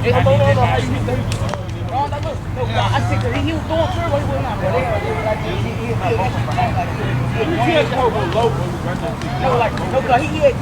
No. How you hit that? No, I said he was going through, but he wasn't out there. You can't go low. No, like, no, cause he had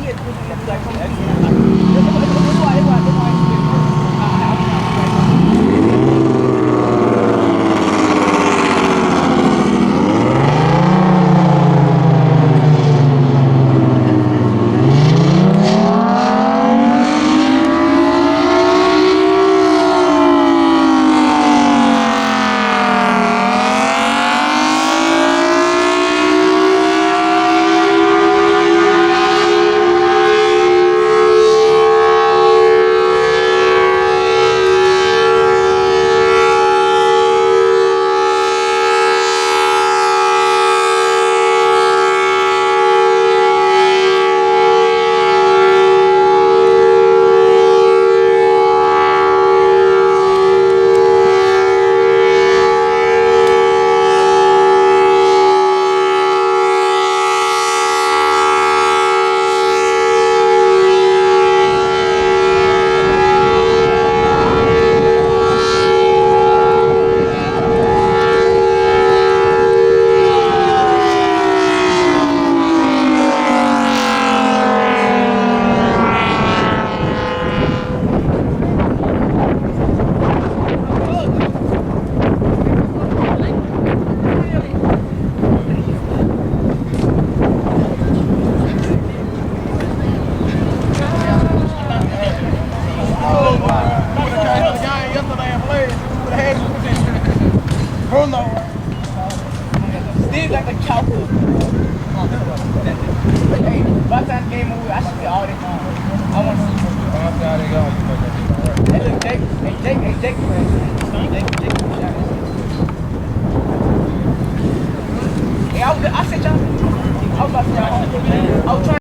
still got the chopper. Hey, by the time the game over, I should be all this. I want to see. Hey, look, Jake. Hey, I said y'all. I was about to y'all. I was trying.